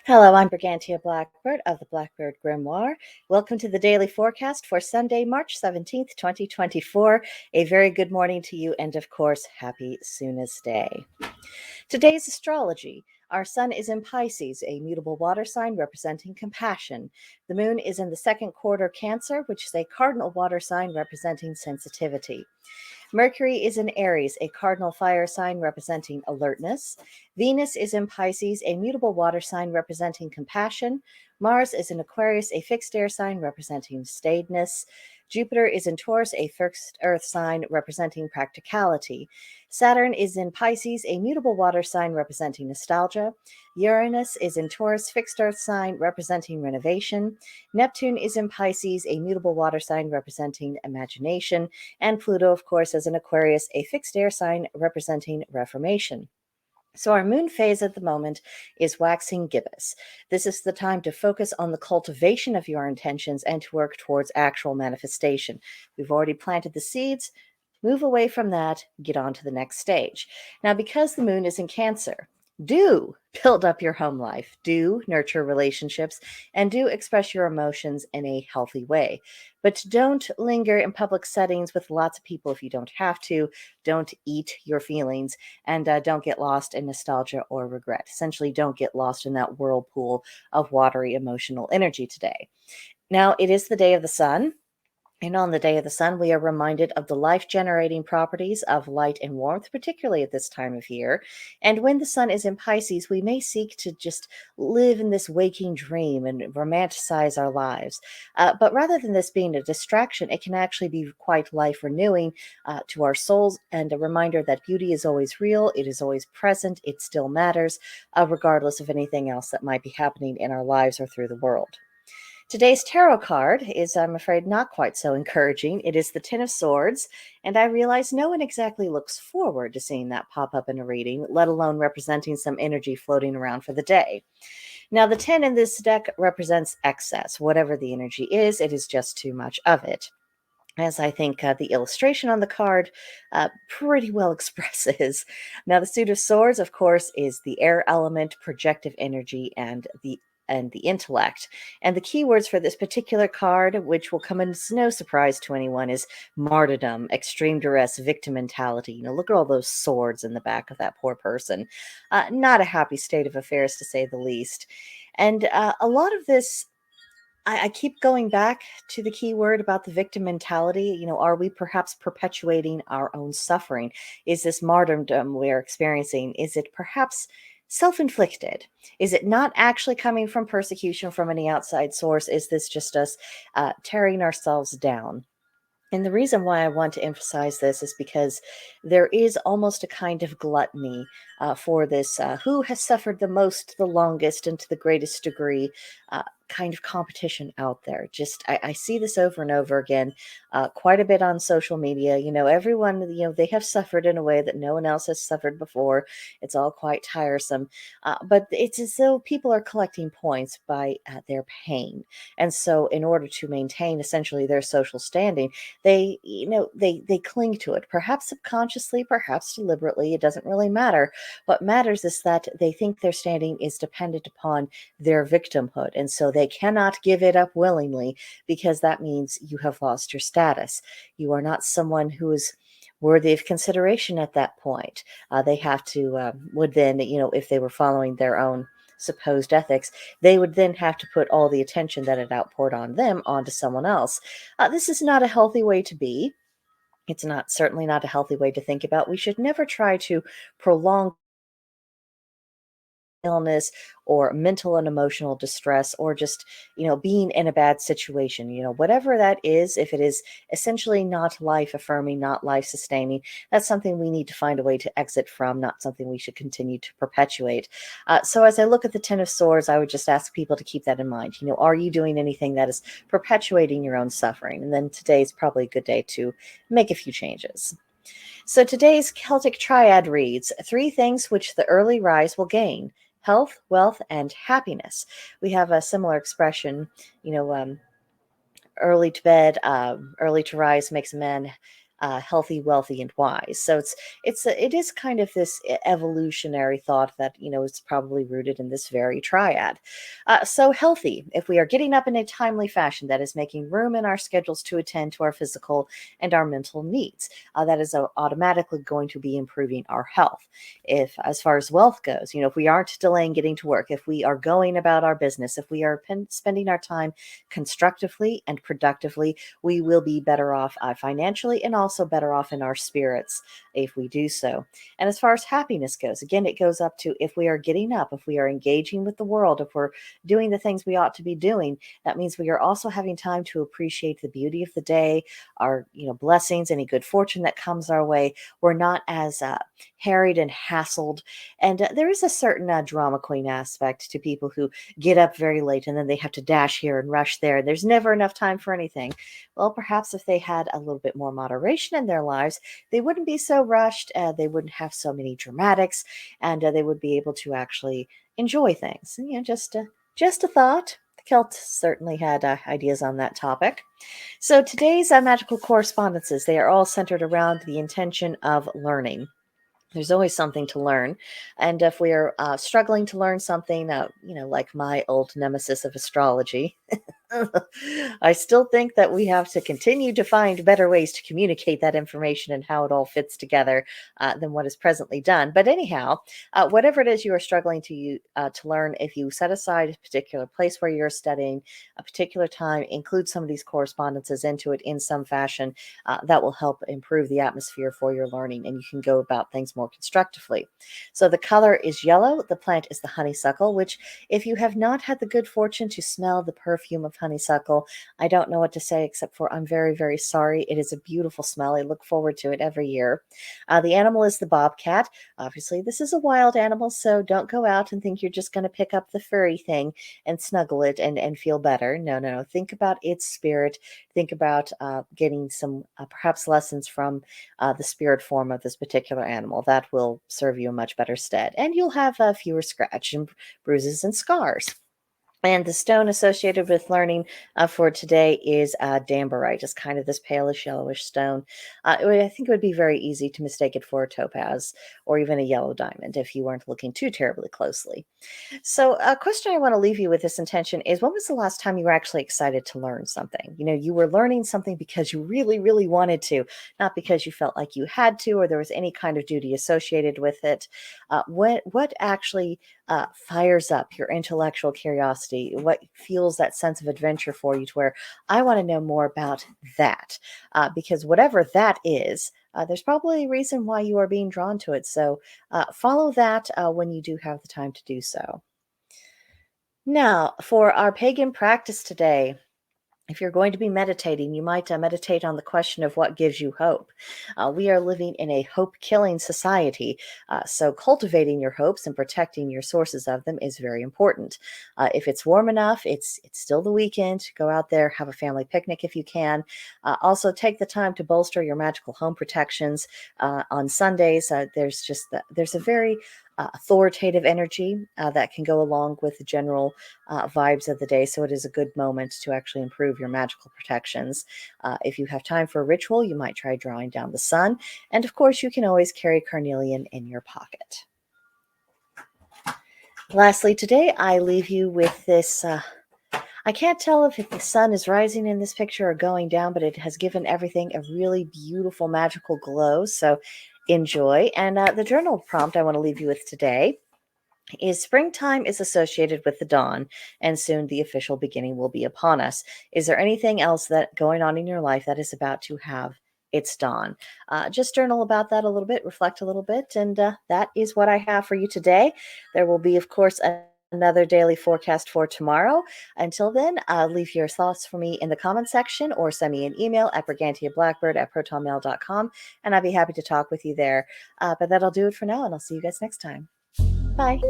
Hello, I'm Brigantia Blackbird of the Blackbird Grimoire. Welcome to the daily forecast for Sunday, March 17th, 2024. A very good morning to you, and of course, happy Soonest Day. Today's astrology. Our sun is in Pisces, a mutable water sign representing compassion. The moon is in the second quarter Cancer, which is a cardinal water sign representing sensitivity. Mercury is in Aries, a cardinal fire sign representing alertness. Venus is in Pisces, a mutable water sign representing compassion. Mars is in Aquarius, a fixed air sign representing staidness. Jupiter is in Taurus, a fixed earth sign representing practicality. Saturn is in Pisces, a mutable water sign representing nostalgia. Uranus is in Taurus, fixed earth sign representing renovation. Neptune is in Pisces, a mutable water sign representing imagination. And Pluto, of course, is in Aquarius, a fixed air sign representing reformation. So our moon phase at the moment is waxing gibbous. This is the time to focus on the cultivation of your intentions and to work towards actual manifestation. We've already planted the seeds. Move away from that, get on to the next stage. Now, because the moon is in Cancer, do build up your home life, do nurture relationships, and do express your emotions in a healthy way. But don't linger in public settings with lots of people if you don't have to. Don't eat your feelings, and don't get lost in nostalgia or regret. Essentially, don't get lost in that whirlpool of watery emotional energy today. Now, it is the day of the sun. And on the day of the sun, we are reminded of the life-generating properties of light and warmth, particularly at this time of year. And when the sun is in Pisces, we may seek to just live in this waking dream and romanticize our lives. But rather than this being a distraction, it can actually be quite life-renewing to our souls and a reminder that beauty is always real, it is always present, it still matters, regardless of anything else that might be happening in our lives or through the world. Today's tarot card is, I'm afraid, not quite so encouraging. It is the Ten of Swords, and I realize no one exactly looks forward to seeing that pop up in a reading, let alone representing some energy floating around for the day. Now, the 10 in this deck represents excess. Whatever the energy is, it is just too much of it. As I think the illustration on the card pretty well expresses. Now, the Suit of Swords, of course, is the air element, projective energy, and the intellect. And the keywords for this particular card, which will come as no surprise to anyone, is martyrdom, extreme duress, victim mentality. You know, look at all those swords in the back of that poor person. Not a happy state of affairs, to say the least. And a lot of this, I keep going back to the key word about the victim mentality. You know, are we perhaps perpetuating our own suffering? Is this martyrdom we're experiencing? Is it perhaps self-inflicted? Is it not actually coming from persecution from any outside source? Is this just us tearing ourselves down? And the reason why I want to emphasize this is because there is almost a kind of gluttony for this who has suffered the most, the longest, and to the greatest degree kind of competition out there. Just, I see this over and over again, quite a bit on social media. You know, everyone, you know, they have suffered in a way that no one else has suffered before. It's all quite tiresome. But it's as though people are collecting points by their pain. And so in order to maintain essentially their social standing, they, you know, they cling to it, perhaps subconsciously, perhaps deliberately. It doesn't really matter. What matters is that they think their standing is dependent upon their victimhood, and so they cannot give it up willingly, because that means you have lost your status. You are not someone who is worthy of consideration at that point. They have to would then, you know, if they were following their own supposed ethics, they would then have to put all the attention that it outpoured on them onto someone else. This is not a healthy way to be. It's not, certainly not a healthy way to think about. We should never try to prolong illness or mental and emotional distress, or just, being in a bad situation, whatever that is. If it is essentially not life affirming, not life sustaining, that's something we need to find a way to exit from, not something we should continue to perpetuate. So as I look at the Ten of Swords, I would just ask people to keep that in mind. Are you doing anything that is perpetuating your own suffering? And then today is probably a good day to make a few changes. So today's Celtic Triad reads, 3 things which the early rise will gain: health, wealth, and happiness. We have a similar expression, early to bed, early to rise makes a man healthy, wealthy, and wise. So it is kind of this evolutionary thought that is probably rooted in this very triad. So healthy, if we are getting up in a timely fashion that is making room in our schedules to attend to our physical and our mental needs, that is automatically going to be improving our health. If, as far as wealth goes, if we aren't delaying getting to work, if we are going about our business, if we are spending our time constructively and productively, we will be better off financially, and also better off in our spirits if we do so. And as far as happiness goes, again, it goes up to, if we are getting up, if we are engaging with the world, if we're doing the things we ought to be doing, that means we are also having time to appreciate the beauty of the day, our blessings, any good fortune that comes our way. We're not as harried and hassled. And there is a certain drama queen aspect to people who get up very late and then they have to dash here and rush there. There's never enough time for anything. Well, perhaps if they had a little bit more moderation in their lives, they wouldn't be so rushed. They wouldn't have so many dramatics, and they would be able to actually enjoy things. And, just a thought. The Celts certainly had ideas on that topic. So today's magical correspondences, they are all centered around the intention of learning. There's always something to learn. And if we are struggling to learn something, like my old nemesis of astrology, I still think that we have to continue to find better ways to communicate that information and how it all fits together than what is presently done. But anyhow, whatever it is you are struggling to learn, if you set aside a particular place where you're studying, a particular time, include some of these correspondences into it in some fashion, that will help improve the atmosphere for your learning, and you can go about things more constructively. So the color is yellow. The plant is the honeysuckle, which, if you have not had the good fortune to smell the perfume of honeysuckle, I don't know what to say except for I'm very, very sorry. It is a beautiful smell. I look forward to it every year. The animal is the bobcat. Obviously, this is a wild animal, so don't go out and think you're just going to pick up the furry thing and snuggle it and feel better. No, no, no. Think about its spirit. Think about getting some perhaps lessons from the spirit form of this particular animal. That will serve you in much better stead. And you'll have fewer scratch and bruises and scars. And the stone associated with learning for today is dambarite. It's kind of this palish yellowish stone. I think it would be very easy to mistake it for a topaz or even a yellow diamond if you weren't looking too terribly closely. So a question I want to leave you with this intention is, when was the last time you were actually excited to learn something? You were learning something because you really, really wanted to, not because you felt like you had to or there was any kind of duty associated with it. What actually fires up your intellectual curiosity? What fuels that sense of adventure for you to where I want to know more about that? Because whatever that is, there's probably a reason why you are being drawn to it. So follow that when you do have the time to do so. Now, for our pagan practice today, if you're going to be meditating, you might meditate on the question of what gives you hope. We are living in a hope-killing society, so cultivating your hopes and protecting your sources of them is very important. If it's warm enough, it's still the weekend. Go out there, have a family picnic if you can. Also, take the time to bolster your magical home protections. On Sundays, there's a very authoritative energy that can go along with the general vibes of the day. So it is a good moment to actually improve your magical protections. If you have time for a ritual, you might try drawing down the sun. And of course, you can always carry carnelian in your pocket. Lastly, today I leave you with this. I can't tell if the sun is rising in this picture or going down, but it has given everything a really beautiful, magical glow. So enjoy. And the journal prompt I want to leave you with today is: springtime is associated with the dawn, and soon the official beginning will be upon us. Is there anything else that going on in your life that is about to have it's dawn. Just journal about that a little bit, reflect a little bit, and that is what I have for you today. There will be, of course, another daily forecast for tomorrow. Until then, leave your thoughts for me in the comment section or send me an email at brigantiablackbird@protonmail.com, and I'd be happy to talk with you there. But that'll do it for now, and I'll see you guys next time. Bye.